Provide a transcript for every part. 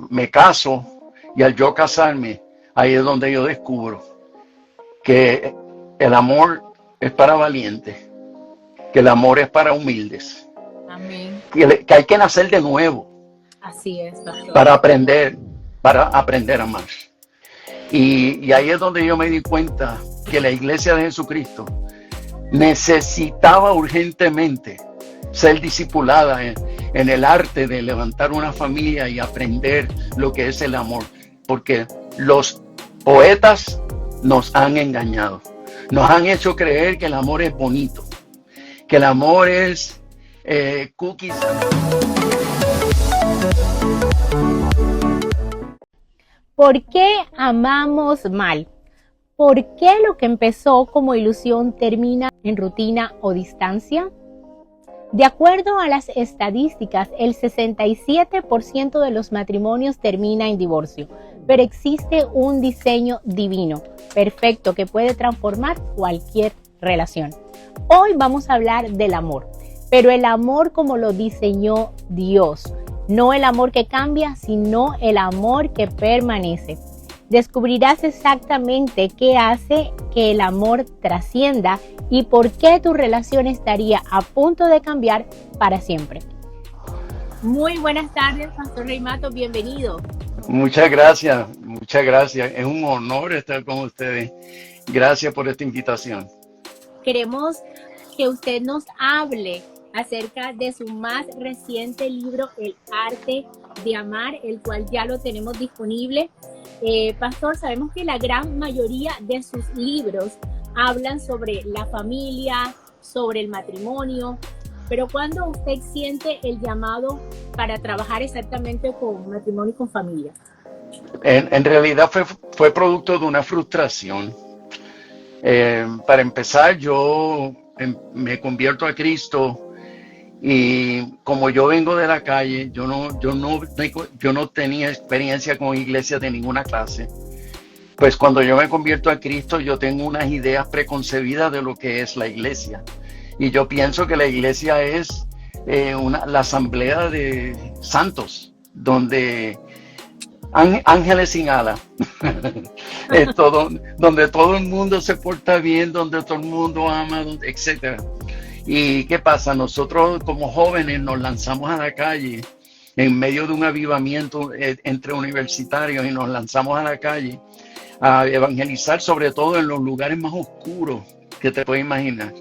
me caso y al yo casarme, ahí es donde yo descubro que el amor es para valientes, que el amor es para humildes. Amén. Que hay que nacer de nuevo. Así es, pastor. Para aprender a amar. Y ahí es donde yo me di cuenta que la iglesia de Jesucristo necesitaba urgentemente ser discipulada en el arte de levantar una familia y aprender lo que es el amor, porque los poetas nos han engañado, nos han hecho creer que el amor es bonito, que el amor es cookies. ¿Por qué amamos mal? ¿Por qué lo que empezó como ilusión termina en rutina o distancia? De acuerdo a las estadísticas, el 67% de los matrimonios termina en divorcio, pero existe un diseño divino, perfecto, que puede transformar cualquier relación. Hoy vamos a hablar del amor, pero el amor como lo diseñó Dios. No el amor que cambia, sino el amor que permanece. Descubrirás exactamente qué hace que el amor trascienda y por qué tu relación estaría a punto de cambiar para siempre. Muy buenas tardes, Pastor Rey Matos, bienvenido. Muchas gracias, muchas gracias. Es un honor estar con ustedes. Gracias por esta invitación. Queremos que usted nos hable acerca de su más reciente libro, El Arte de Amar, el cual ya lo tenemos disponible. Pastor, sabemos que la gran mayoría de sus libros hablan sobre la familia, sobre el matrimonio, pero ¿cuándo usted siente el llamado para trabajar exactamente con matrimonio y con familia? En realidad fue producto de una frustración. Para empezar, yo me convierto a Cristo. Y como yo vengo de la calle, yo no tenía experiencia con iglesias de ninguna clase. Pues cuando yo me convierto a Cristo, yo tengo unas ideas preconcebidas de lo que es la iglesia. Y yo pienso que la iglesia es la asamblea de santos, donde ángeles sin alas, donde todo el mundo se porta bien, donde todo el mundo ama, etcétera. ¿Y qué pasa? Nosotros como jóvenes nos lanzamos a la calle en medio de un avivamiento entre universitarios y nos lanzamos a la calle a evangelizar, sobre todo en los lugares más oscuros que te puedes imaginar.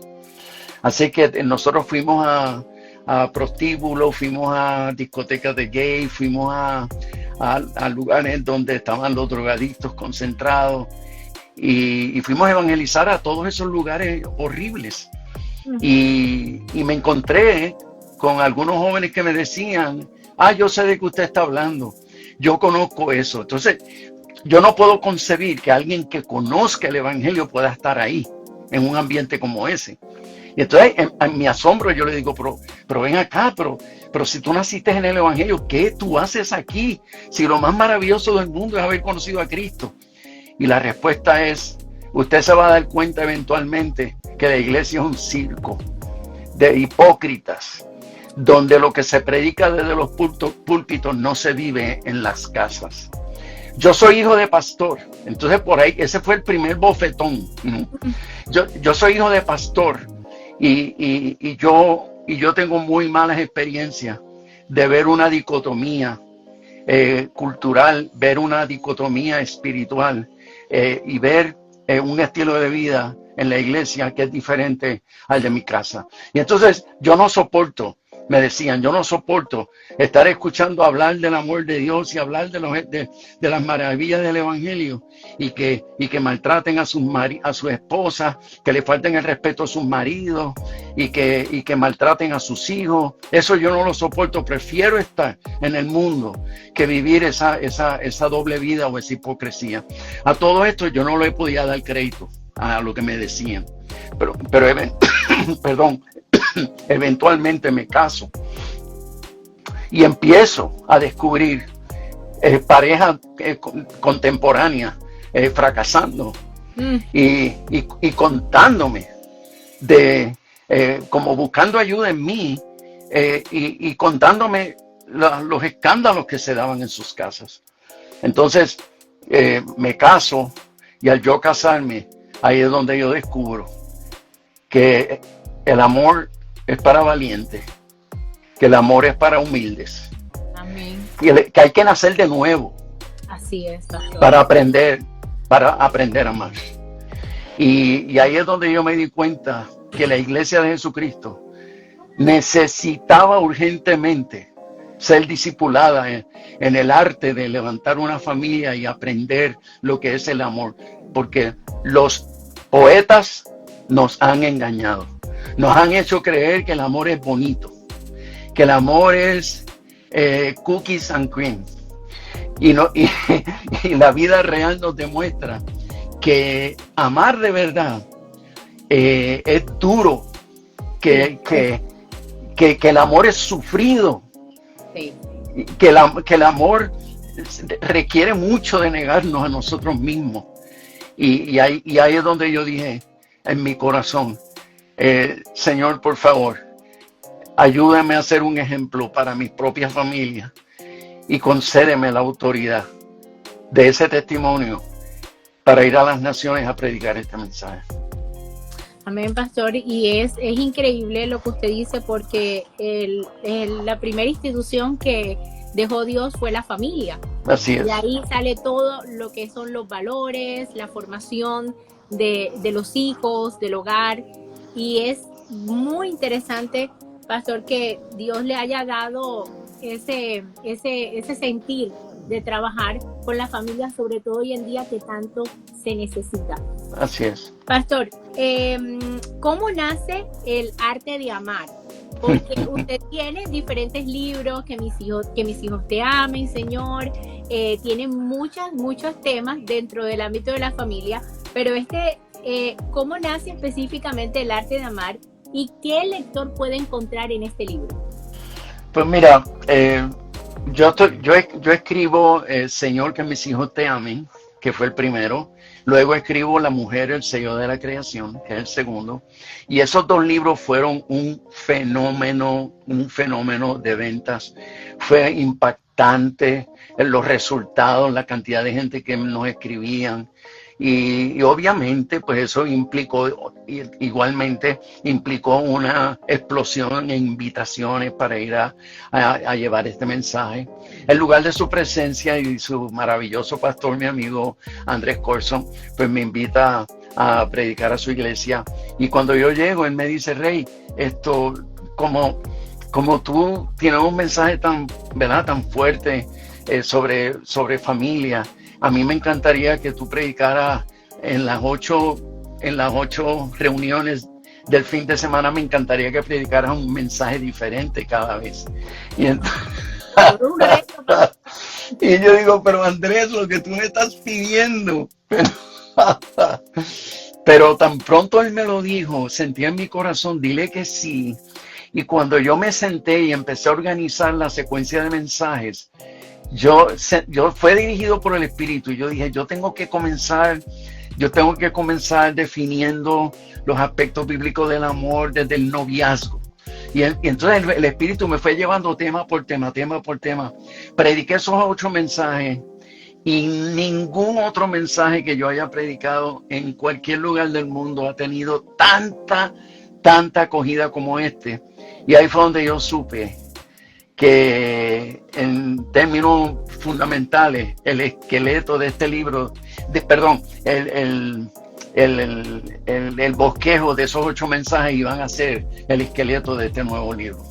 Así que nosotros fuimos a prostíbulos, fuimos a discotecas de gay, fuimos a lugares donde estaban los drogadictos concentrados y fuimos a evangelizar a todos esos lugares horribles. Y me encontré con algunos jóvenes que me decían, yo sé de qué usted está hablando, yo conozco eso. Entonces, yo no puedo concebir que alguien que conozca el evangelio pueda estar ahí, en un ambiente como ese. Y entonces, en mi asombro, yo le digo, pero ven acá, pero si tú naciste en el evangelio, ¿qué tú haces aquí? Si lo más maravilloso del mundo es haber conocido a Cristo. Y la respuesta es, usted se va a dar cuenta eventualmente que la iglesia es un circo de hipócritas, donde lo que se predica desde los púlpitos no se vive en las casas. Yo soy hijo de pastor, entonces por ahí, ese fue el primer bofetón. Yo soy hijo de pastor y yo tengo muy malas experiencias de ver una dicotomía cultural, ver una dicotomía espiritual y ver un estilo de vida en la iglesia que es diferente al de mi casa. Y entonces yo no soporto, me decían, yo no soporto estar escuchando hablar del amor de Dios y hablar de las maravillas del evangelio y que maltraten a sus esposas, que le falten el respeto a sus maridos y que maltraten a sus hijos. Eso yo no lo soporto. Prefiero estar en el mundo que vivir esa doble vida o esa hipocresía. A todo esto yo no le podía dar crédito a lo que me decían, pero perdón, eventualmente me caso y empiezo a descubrir parejas contemporáneas fracasando y contándome de como buscando ayuda en mí y contándome los escándalos que se daban en sus casas. Entonces, me caso y al yo casarme, ahí es donde yo descubro que el amor es para valientes, que el amor es para humildes. Amén. Que hay que nacer de nuevo. Así es, pastor. Para aprender a amar. Y ahí es donde yo me di cuenta que la iglesia de Jesucristo necesitaba urgentemente ser discipulada en el arte de levantar una familia y aprender lo que es el amor, porque los poetas nos han engañado, nos han hecho creer que el amor es bonito, que el amor es cookies and cream, y la vida real nos demuestra que amar de verdad es duro, que el amor es sufrido. Sí. Que el amor requiere mucho de negarnos a nosotros mismos. Y ahí es donde yo dije en mi corazón, Señor, por favor, ayúdame a ser un ejemplo para mi propia familia y concédeme la autoridad de ese testimonio para ir a las naciones a predicar este mensaje. Amén, pastor, y es increíble lo que usted dice, porque la primera institución que dejó Dios fue la familia. Así es. Y ahí sale todo lo que son los valores, la formación de los hijos, del hogar, y es muy interesante, pastor, que Dios le haya dado ese sentir de trabajar con la familia, sobre todo hoy en día que tanto se necesita. Así es. Pastor, ¿cómo nace el arte de amar? Porque usted tiene diferentes libros, que mis hijos te amen, Señor, tiene muchos temas dentro del ámbito de la familia, pero ¿cómo nace específicamente el arte de amar y qué lector puede encontrar en este libro? Pues mira, yo escribo Señor, que mis hijos te amen, que fue el primero. Luego escribo La mujer, el sello de la creación, que es el segundo. Y esos dos libros fueron un fenómeno de ventas. Fue impactante los resultados, la cantidad de gente que nos escribían. Y obviamente, pues eso igualmente implicó una explosión en invitaciones para ir a llevar este mensaje. En lugar de su presencia y su maravilloso pastor, mi amigo Andrés Corson, pues me invita a predicar a su iglesia. Y cuando yo llego, él me dice, Rey, como tú tienes un mensaje tan fuerte sobre familia, a mí me encantaría que tú predicaras en las 8 reuniones del fin de semana. Me encantaría que predicaras un mensaje diferente cada vez. Y yo digo, pero Andrés, lo que tú me estás pidiendo. Pero tan pronto él me lo dijo, sentí en mi corazón, dile que sí. Y cuando yo me senté y empecé a organizar la secuencia de mensajes, yo fue dirigido por el Espíritu y yo dije, yo tengo que comenzar definiendo los aspectos bíblicos del amor desde el noviazgo. Y entonces el Espíritu me fue llevando tema por tema. Prediqué esos 8 mensajes y ningún otro mensaje que yo haya predicado en cualquier lugar del mundo ha tenido tanta acogida como este. Y ahí fue donde yo supe que en términos fundamentales el esqueleto de este libro, el bosquejo de esos 8 mensajes iban a ser el esqueleto de este nuevo libro.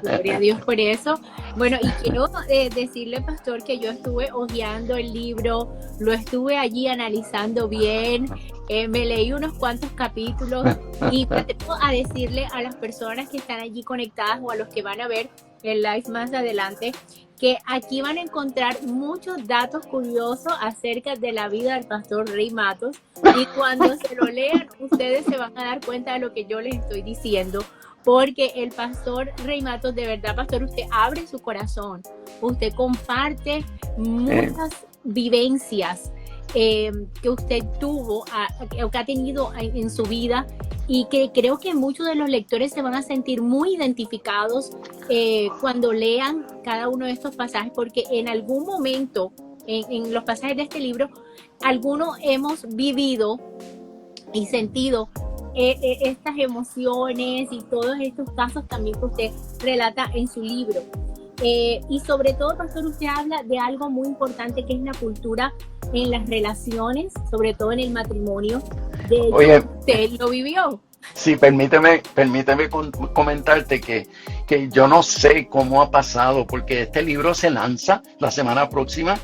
Gloria a Dios por eso. Bueno, y quiero decirle, pastor, que yo estuve hojeando el libro, lo estuve allí analizando bien, me leí unos cuantos capítulos y me atrevo a decirle a las personas que están allí conectadas o a los que van a ver el live más adelante, que aquí van a encontrar muchos datos curiosos acerca de la vida del pastor Rey Matos, y cuando se lo lean ustedes se van a dar cuenta de lo que yo les estoy diciendo, porque el pastor Rey Matos, de verdad, pastor, usted abre su corazón, usted comparte muchas vivencias que usted tuvo, que ha tenido en su vida, y que creo que muchos de los lectores se van a sentir muy identificados cuando lean cada uno de estos pasajes, porque en algún momento, en los pasajes de este libro, algunos hemos vivido y sentido estas emociones y todos estos casos también que usted relata en su libro. Y sobre todo, pastor, usted habla de algo muy importante que es la cultura en las relaciones, sobre todo en el matrimonio. De hecho, Oye, usted lo vivió. sí, permíteme comentarte que yo no sé cómo ha pasado, porque este libro se lanza la semana próxima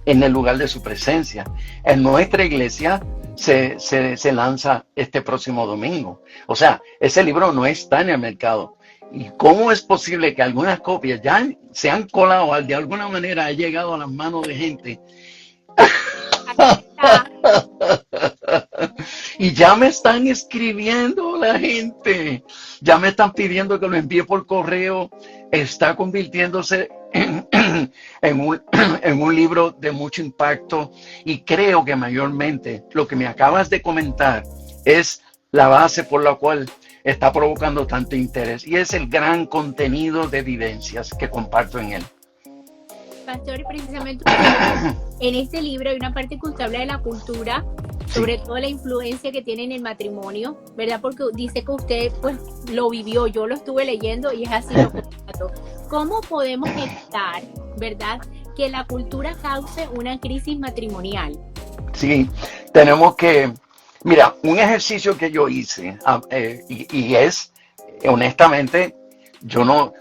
en el lugar de su presencia. En nuestra iglesia se lanza este próximo domingo. O sea, ese libro no está en el mercado. ¿Y cómo es posible que algunas copias ya se han colado, de alguna manera ha llegado a las manos de gente? Y ya me están escribiendo la gente, ya me están pidiendo que lo envíe por correo. Está convirtiéndose en un libro de mucho impacto, y creo que mayormente lo que me acabas de comentar es la base por la cual está provocando tanto interés, y es el gran contenido de vivencias que comparto en él. Pastor, y precisamente en este libro hay una parte que usted habla de la cultura, sobre todo la influencia que tiene en el matrimonio, ¿verdad? Porque dice que usted pues lo vivió, yo lo estuve leyendo y es así lo constato. ¿Cómo podemos evitar, verdad, que la cultura cause una crisis matrimonial? Sí, tenemos que, mira, un ejercicio que yo hice, y es, honestamente, yo no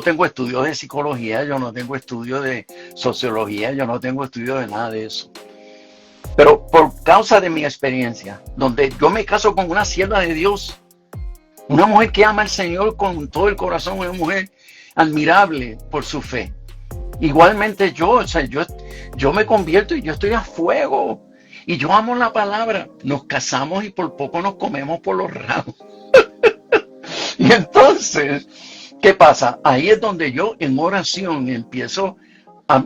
tengo estudios de psicología, yo no tengo estudios de sociología, yo no tengo estudios de nada de eso. Pero por causa de mi experiencia, donde yo me caso con una sierva de Dios, una mujer que ama al Señor con todo el corazón, una mujer admirable por su fe. Igualmente yo me convierto y yo estoy a fuego. Y yo amo la palabra. Nos casamos y por poco nos comemos por los ramos. Y entonces, ¿qué pasa? Ahí es donde yo en oración empiezo a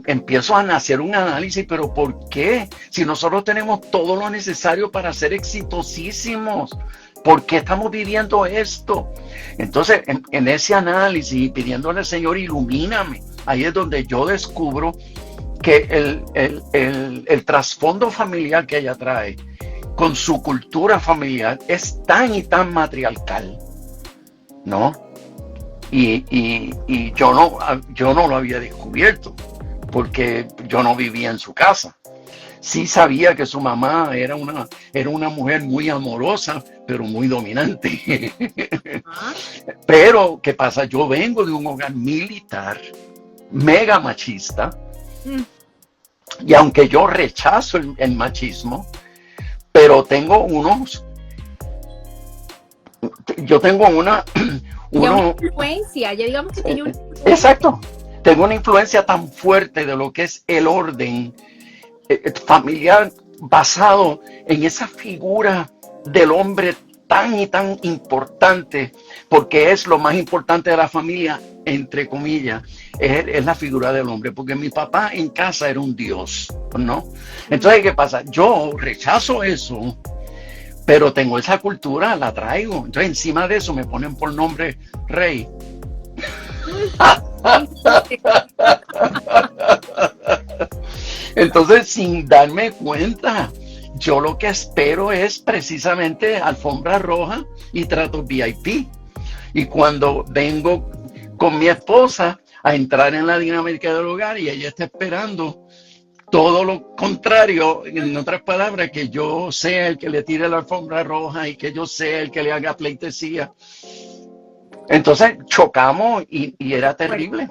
hacer un análisis, pero ¿por qué? Si nosotros tenemos todo lo necesario para ser exitosísimos, ¿por qué estamos viviendo esto? Entonces, en ese análisis, pidiéndole al Señor, ilumíname, ahí es donde yo descubro que el trasfondo familiar que ella trae, con su cultura familiar, es tan y tan matriarcal, ¿no? Y yo no lo había descubierto, porque yo no vivía en su casa. Sí sabía que su mamá era una mujer muy amorosa, pero muy dominante. Pero, ¿qué pasa? Yo vengo de un hogar militar, mega machista, y aunque yo rechazo el machismo, pero yo tengo una influencia, ya digamos que tiene una influencia. Exacto. Tengo una influencia tan fuerte de lo que es el orden familiar, basado en esa figura del hombre tan y tan importante, porque es lo más importante de la familia, entre comillas, es la figura del hombre, porque mi papá en casa era un dios, ¿no? Entonces, ¿qué pasa? Yo rechazo eso, pero tengo esa cultura, la traigo. Entonces, encima de eso me ponen por nombre rey. Entonces, sin darme cuenta, yo lo que espero es precisamente alfombra roja y tratos VIP. Y cuando vengo con mi esposa a entrar en la dinámica del hogar y ella está esperando todo lo contrario, en otras palabras, que yo sea el que le tire la alfombra roja y que yo sea el que le haga pleitesía. Entonces chocamos y era terrible.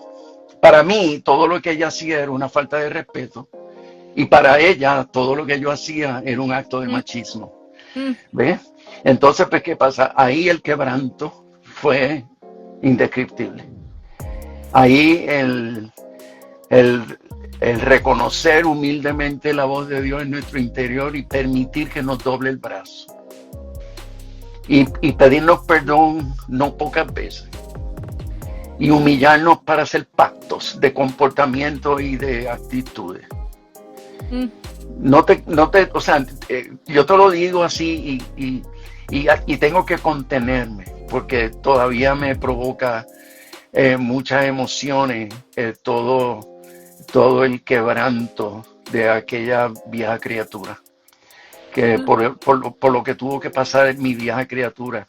Para mí, todo lo que ella hacía era una falta de respeto. Y para ella, todo lo que yo hacía era un acto de machismo. ¿Ves? Entonces, pues, ¿qué pasa? Ahí el quebranto fue indescriptible. Ahí el reconocer humildemente la voz de Dios en nuestro interior y permitir que nos doble el brazo. Y pedirnos perdón no pocas veces. Y humillarnos para hacer pactos de comportamiento y de actitudes. O sea, yo te lo digo así y tengo que contenerme porque todavía me provoca muchas emociones, todo el quebranto de aquella vieja criatura, que por lo que tuvo que pasar mi vieja criatura.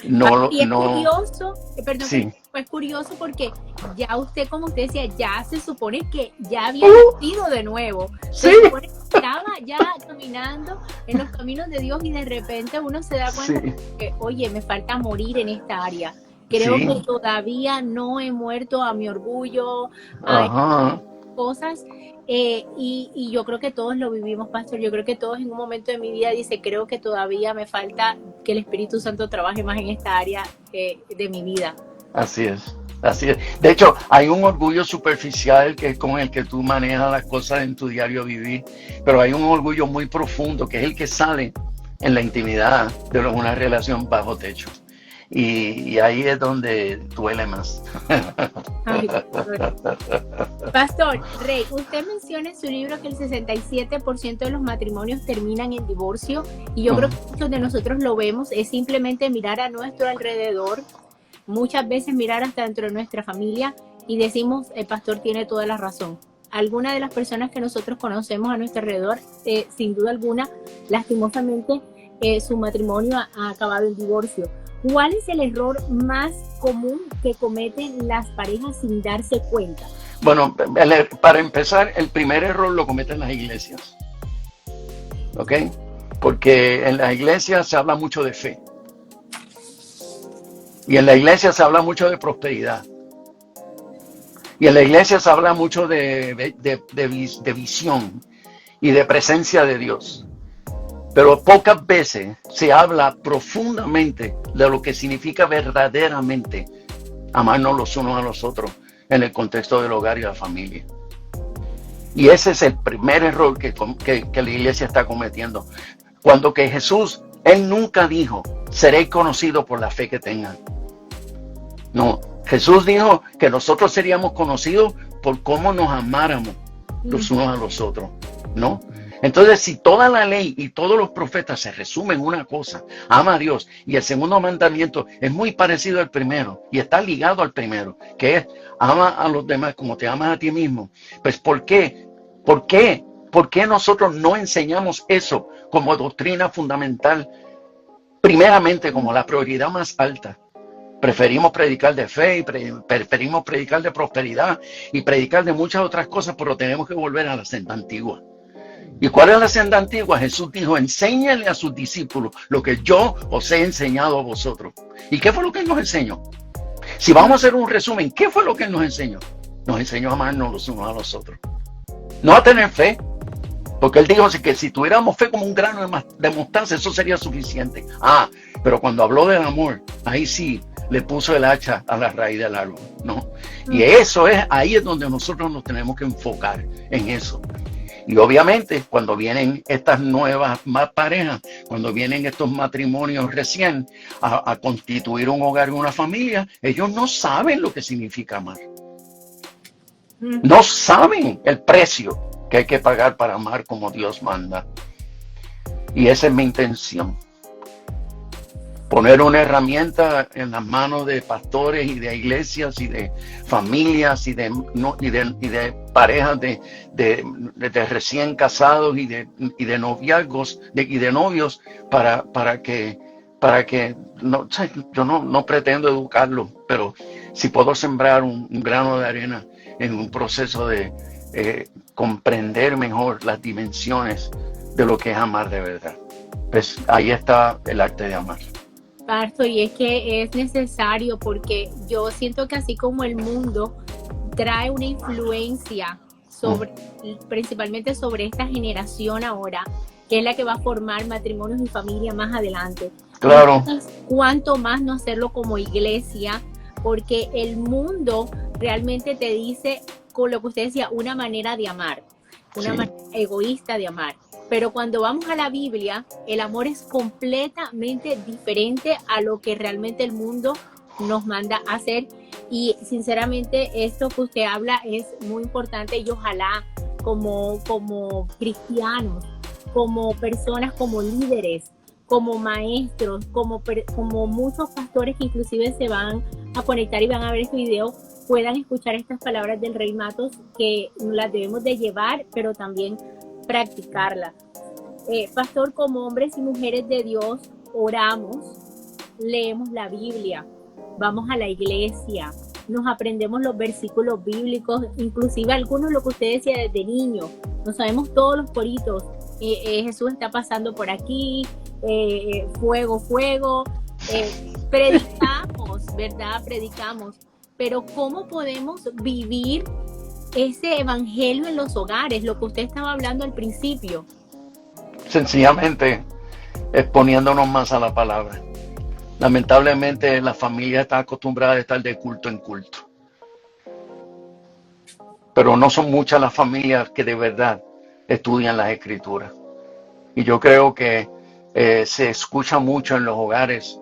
No, Y es no, curioso, perdón, sí, es curioso porque ya usted, como usted decía, ya se supone que ya había nacido de nuevo. sí, Se supone que estaba ya caminando en los caminos de Dios y de repente uno se da cuenta sí, que, oye, me falta morir en esta área. Creo sí, que todavía no he muerto a mi orgullo, a ajá, cosas. Y yo creo que todos lo vivimos, pastor. Yo creo que todos en un momento de mi vida dice, creo que todavía me falta que el Espíritu Santo trabaje más en esta área de mi vida. así es. Así es. De hecho, hay un orgullo superficial que es con el que tú manejas las cosas en tu diario vivir, pero hay un orgullo muy profundo que es el que sale en la intimidad de una relación bajo techo. Y ahí es donde duele más. Ay, Pastor Rey, usted menciona en su libro que el 67% de los matrimonios terminan en divorcio y yo creo que muchos de nosotros lo vemos, es simplemente mirar a nuestro alrededor, muchas veces mirar hasta dentro de nuestra familia y decimos, el pastor tiene toda la razón. Algunas de las personas que nosotros conocemos a nuestro alrededor, sin duda alguna, lastimosamente, su matrimonio ha acabado en divorcio. ¿Cuál es el error más común que cometen las parejas sin darse cuenta? Bueno, para empezar, el primer error lo cometen las iglesias, ¿ok? Porque en las iglesias se habla mucho de fe. Y en la iglesia se habla mucho de prosperidad. Y en la iglesia se habla mucho de visión y de presencia de Dios. Pero pocas veces se habla profundamente de lo que significa verdaderamente amarnos los unos a los otros en el contexto del hogar y la familia. Y ese es el primer error que la iglesia está cometiendo. Cuando que Jesús, Él nunca dijo, seréis conocidos por la fe que tengan. No, Jesús dijo que nosotros seríamos conocidos por cómo nos amáramos los unos a los otros, ¿no? Entonces, si toda la ley y todos los profetas se resumen en una cosa, ama a Dios, y el segundo mandamiento es muy parecido al primero y está ligado al primero, que es ama a los demás como te amas a ti mismo, pues ¿por qué? ¿Por qué? ¿Por qué nosotros no enseñamos eso como doctrina fundamental, primeramente como la prioridad más alta? Preferimos predicar de fe, y preferimos predicar de prosperidad y predicar de muchas otras cosas, pero tenemos que volver a la senda antigua. ¿Y cuál es la senda antigua? Jesús dijo, enséñale a sus discípulos lo que yo os he enseñado a vosotros. ¿Y qué fue lo que Él nos enseñó? Si vamos a hacer un resumen, ¿qué fue lo que Él nos enseñó? Nos enseñó a amarnos los unos a los otros. No a tener fe, porque Él dijo que si tuviéramos fe como un grano de mostaza, eso sería suficiente. Pero cuando habló del amor, ahí sí le puso el hacha a la raíz del árbol, ¿no? Y ahí es donde nosotros nos tenemos que enfocar en eso. Y obviamente cuando vienen estas nuevas más parejas, cuando vienen estos matrimonios recién a constituir un hogar y una familia, ellos no saben lo que significa amar. No saben el precio que hay que pagar para amar como Dios manda. Y esa es mi intención. Poner una herramienta en las manos de pastores y de iglesias y de familias y de parejas de recién casados y de noviazgos y de novios para que no, yo no pretendo educarlos, pero si puedo sembrar un grano de arena en un proceso de comprender mejor las dimensiones de lo que es amar de verdad, pues ahí está el arte de amar. Y es que es necesario porque yo siento que así como el mundo trae una influencia principalmente sobre esta generación ahora, que es la que va a formar matrimonios y familia más adelante. Claro. Entonces, cuánto más no hacerlo como iglesia, porque el mundo realmente te dice, con lo que usted decía, una manera de amar, una manera egoísta de amar. Pero cuando vamos a la Biblia, el amor es completamente diferente a lo que realmente el mundo nos manda a hacer. Y sinceramente esto que usted habla es muy importante y ojalá como cristianos, como personas, como líderes, como maestros, como muchos pastores que inclusive se van a conectar y van a ver este video, puedan escuchar estas palabras del Rey Matos, que las debemos de llevar, pero también practicarlas. Pastor, como hombres y mujeres de Dios, oramos, leemos la Biblia, vamos a la iglesia, nos aprendemos los versículos bíblicos, inclusive algunos lo que usted decía desde niño, nos sabemos todos los coritos. Jesús está pasando por aquí, fuego, fuego, predicamos, ¿verdad? Predicamos, pero ¿cómo podemos vivir ese evangelio en los hogares? Lo que usted estaba hablando al principio. Sencillamente exponiéndonos más a la palabra. Lamentablemente la familia está acostumbrada a estar de culto en culto. Pero no son muchas las familias que de verdad estudian las escrituras. Y yo creo que se escucha mucho en los hogares,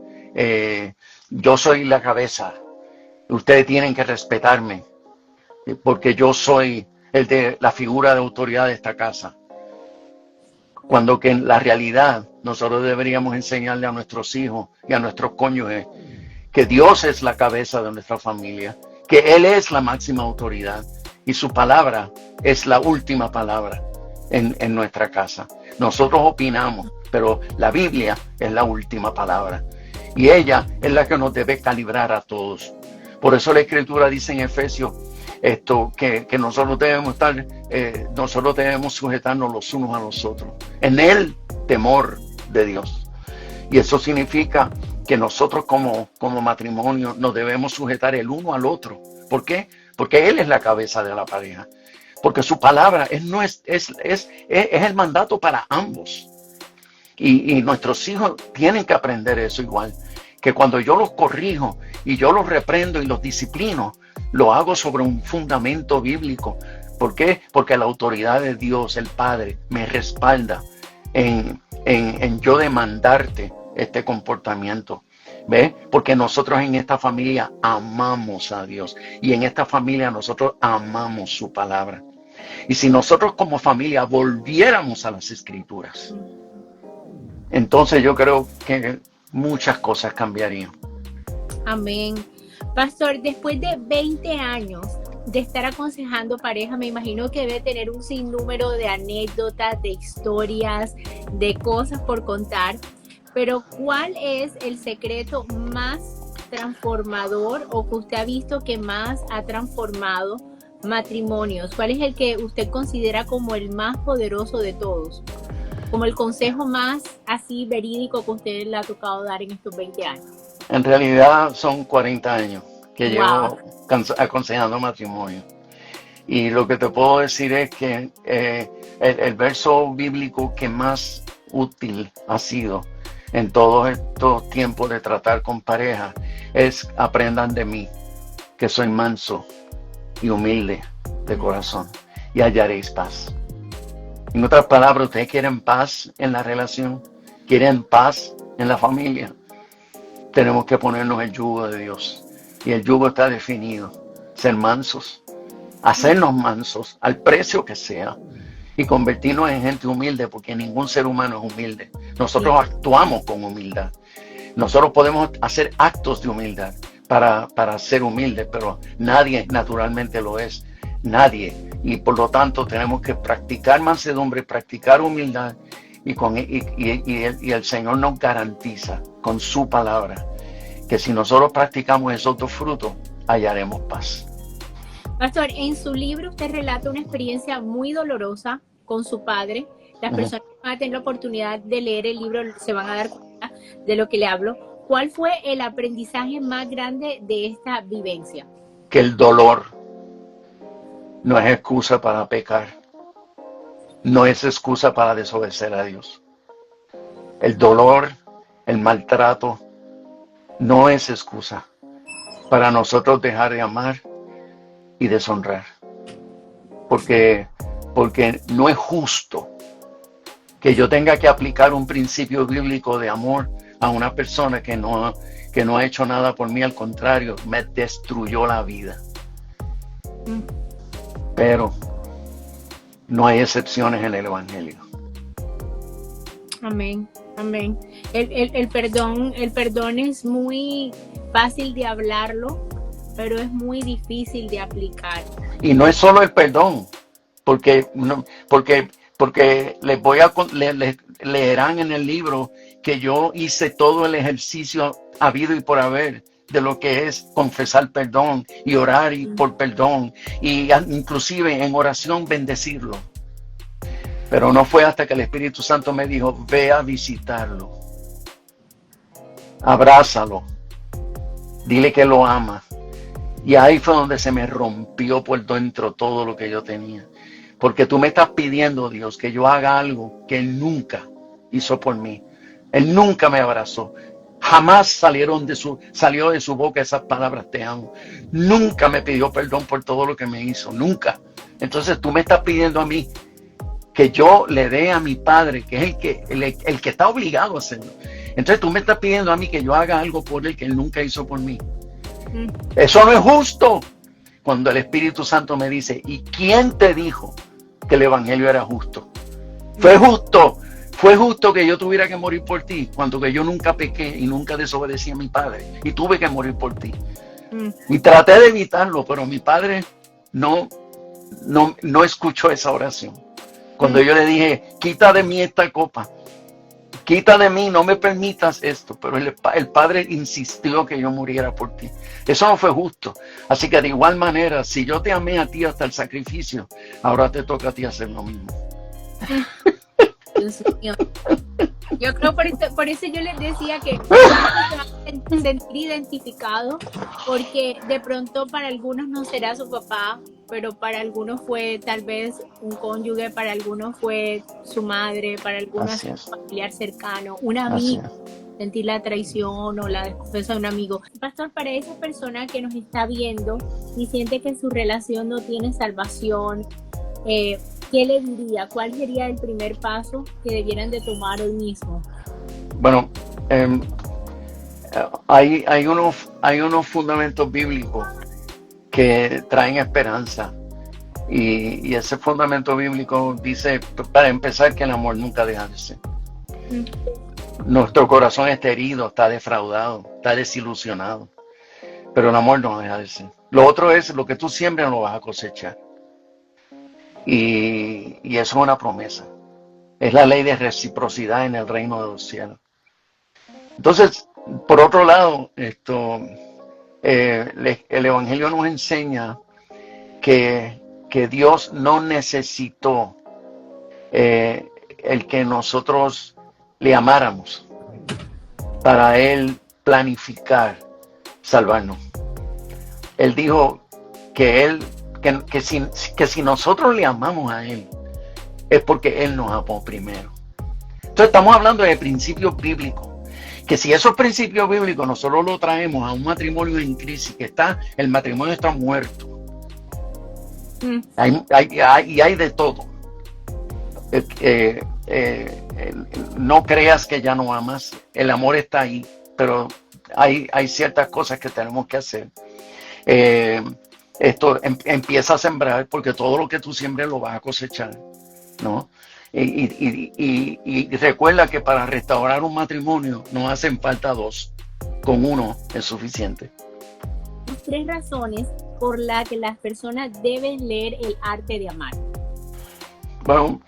yo soy la cabeza, ustedes tienen que respetarme, porque yo soy la figura de autoridad de esta casa. Cuando que en la realidad nosotros deberíamos enseñarle a nuestros hijos y a nuestros cónyuges que Dios es la cabeza de nuestra familia, que Él es la máxima autoridad y su palabra es la última palabra en nuestra casa. Nosotros opinamos, pero la Biblia es la última palabra y ella es la que nos debe calibrar a todos. Por eso la Escritura dice en Efesios que nosotros debemos sujetarnos los unos a los otros en el temor de Dios. Y eso significa que nosotros como matrimonio nos debemos sujetar el uno al otro. ¿Por qué? Porque Él es la cabeza de la pareja. Porque su palabra es el mandato para ambos. Y nuestros hijos tienen que aprender eso igual. Que cuando yo los corrijo y yo los reprendo y los disciplino, lo hago sobre un fundamento bíblico. ¿Por qué? Porque la autoridad de Dios, el Padre, me respalda en yo demandarte este comportamiento. ¿Ves? Porque nosotros en esta familia amamos a Dios y en esta familia nosotros amamos su palabra. Y si nosotros como familia volviéramos a las Escrituras, entonces yo creo que muchas cosas cambiarían. Amén. Pastor, después de 20 años de estar aconsejando pareja, me imagino que debe tener un sinnúmero de anécdotas, de historias, de cosas por contar. Pero ¿cuál es el secreto más transformador o que usted ha visto que más ha transformado matrimonios? ¿Cuál es el que usted considera como el más poderoso de todos? Como el consejo más así verídico que usted le ha tocado dar en estos 20 años. En realidad son 40 años que llevo aconsejando matrimonio. Y lo que te puedo decir es que el verso bíblico que más útil ha sido en todos estos tiempos de tratar con pareja es: aprendan de mí, que soy manso y humilde de corazón, y hallaréis paz. En otras palabras, ¿ustedes quieren paz en la relación? ¿Quieren paz en la familia? Tenemos que ponernos el yugo de Dios. Y el yugo está definido: ser mansos, hacernos mansos al precio que sea, y convertirnos en gente humilde, porque ningún ser humano es humilde. Nosotros actuamos con humildad. Nosotros podemos hacer actos de humildad para ser humildes, pero nadie naturalmente lo es. Nadie. Y por lo tanto tenemos que practicar mansedumbre, practicar humildad, y el Señor nos garantiza con su palabra que si nosotros practicamos esos dos frutos, hallaremos paz. Pastor, en su libro usted relata una experiencia muy dolorosa con su padre. Las personas que van a tener la oportunidad de leer el libro se van a dar cuenta de lo que le hablo. ¿Cuál fue el aprendizaje más grande de esta vivencia? Que el dolor no es excusa para pecar. No es excusa para desobedecer a Dios. El dolor, el maltrato, no es excusa para nosotros dejar de amar y deshonrar. Porque no es justo que yo tenga que aplicar un principio bíblico de amor a una persona que no ha hecho nada por mí. Al contrario, me destruyó la vida. Pero no hay excepciones en el Evangelio. Amén. Amén. El perdón es muy fácil de hablarlo, pero es muy difícil de aplicar. Y no es solo el perdón, porque, porque les voy a leerán en el libro que yo hice todo el ejercicio habido y por haber de lo que es confesar perdón y orar y por perdón, y inclusive en oración bendecirlo. Pero no fue hasta que el Espíritu Santo me dijo, ve a visitarlo, abrázalo, dile que lo ama. Y ahí fue donde se me rompió por dentro todo lo que yo tenía. Porque tú me estás pidiendo, Dios, que yo haga algo que Él nunca hizo por mí. Él nunca me abrazó. Jamás salió de su boca esas palabras, te amo. Nunca me pidió perdón por todo lo que me hizo, nunca. Entonces tú me estás pidiendo a mí que yo le dé a mi padre, que es el que está obligado a hacerlo. Entonces tú me estás pidiendo a mí que yo haga algo por él que él nunca hizo por mí. Eso no es justo. Cuando el Espíritu Santo me dice, ¿y quién te dijo que el Evangelio era justo? Fue justo que yo tuviera que morir por ti, cuando que yo nunca pequé y nunca desobedecí a mi padre y tuve que morir por ti. Y traté de evitarlo, pero mi padre no escuchó esa oración. Cuando yo le dije, quita de mí esta copa, quita de mí, no me permitas esto, pero el Padre insistió que yo muriera por ti. Eso no fue justo. Así que de igual manera, si yo te amé a ti hasta el sacrificio, ahora te toca a ti hacer lo mismo. Dios mío. Yo creo por eso yo les decía que se sentir identificado, porque de pronto para algunos no será su papá, pero para algunos fue tal vez un cónyuge, para algunos fue su madre, para algunos un familiar cercano, un amigo, sentir la traición o la desconfianza de un amigo. Pastor, para esa persona que nos está viendo y siente que su relación no tiene salvación, ¿qué le diría? ¿Cuál sería el primer paso que debieran de tomar hoy mismo? Bueno, hay unos fundamentos bíblicos que traen esperanza. Y ese fundamento bíblico dice, para empezar, que el amor nunca deja de ser. Nuestro corazón está herido, está defraudado, está desilusionado. Pero el amor no deja de ser. Lo otro es, lo que tú siembras lo vas a cosechar. Y eso es una promesa. Es la ley de reciprocidad en el reino de los cielos. Entonces, por otro lado, el Evangelio nos enseña que Dios no necesitó el que nosotros le amáramos para Él planificar salvarnos. Él dijo que si nosotros le amamos a Él, es porque Él nos amó primero. Entonces estamos hablando de principios bíblicos, que si esos principios bíblicos nosotros los traemos a un matrimonio en crisis, que el matrimonio está muerto, hay de todo. No creas que ya no amas, el amor está ahí, pero hay ciertas cosas que tenemos que hacer. Esto empieza a sembrar, porque todo lo que tú siembres lo vas a cosechar, ¿no? Y recuerda que para restaurar un matrimonio no hacen falta dos, con uno es suficiente. 3 razones por las que las personas deben leer El arte de amar. Bueno,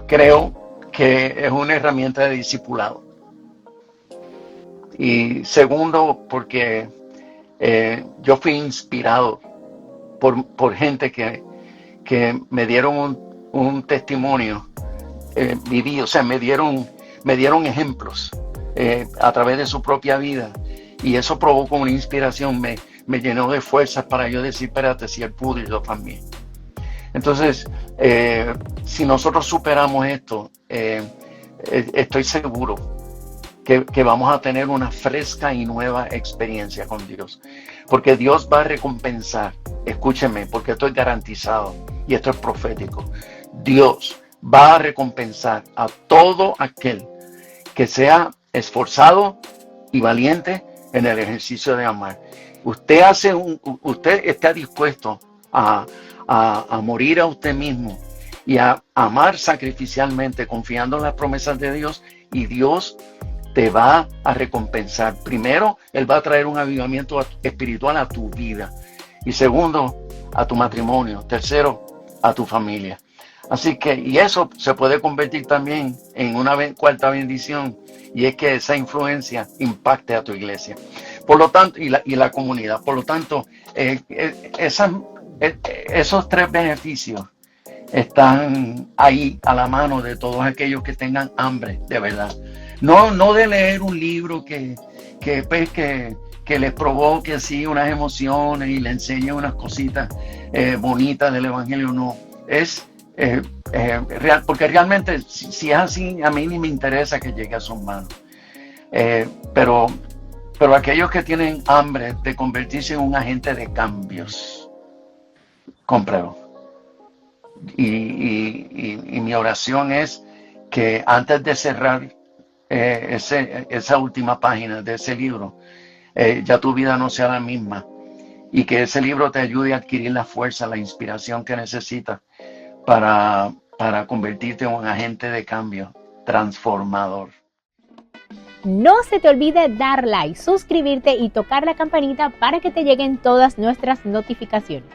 creo que es una herramienta de discipulado. Y segundo, porque yo fui inspirado por gente que me dieron un testimonio viví, o sea, me dieron ejemplos a través de su propia vida, y eso provocó una inspiración, me llenó de fuerzas para yo decir, espérate, si él pudo, yo también. Entonces, si nosotros superamos esto, estoy seguro que vamos a tener una fresca y nueva experiencia con Dios, porque Dios va a recompensar, escúcheme, porque esto es garantizado y esto es profético. Dios va a recompensar a todo aquel que sea esforzado y valiente en el ejercicio de amar. Usted está dispuesto a morir a usted mismo y a amar sacrificialmente, confiando en las promesas de Dios, y Dios te va a recompensar. Primero, Él va a traer un avivamiento espiritual a tu vida. Y segundo, a tu matrimonio. Tercero, a tu familia. Así que, y eso se puede convertir también en una cuarta bendición, y es que esa influencia impacte a tu iglesia. Por lo tanto, y la comunidad. Por lo tanto, esos tres beneficios están ahí a la mano de todos aquellos que tengan hambre de verdad. No de leer un libro que les provoque así unas emociones y les enseñe unas cositas bonitas del Evangelio, no. Es real, porque realmente si es así, a mí ni me interesa que llegue a sus manos. Pero aquellos que tienen hambre de convertirse en un agente de cambios, cómprelo. Y mi oración es que antes de cerrar esa última página de ese libro, ya tu vida no sea la misma, y que ese libro te ayude a adquirir la fuerza, la inspiración que necesitas para convertirte en un agente de cambio transformador. No se te olvide dar like, suscribirte y tocar la campanita para que te lleguen todas nuestras notificaciones.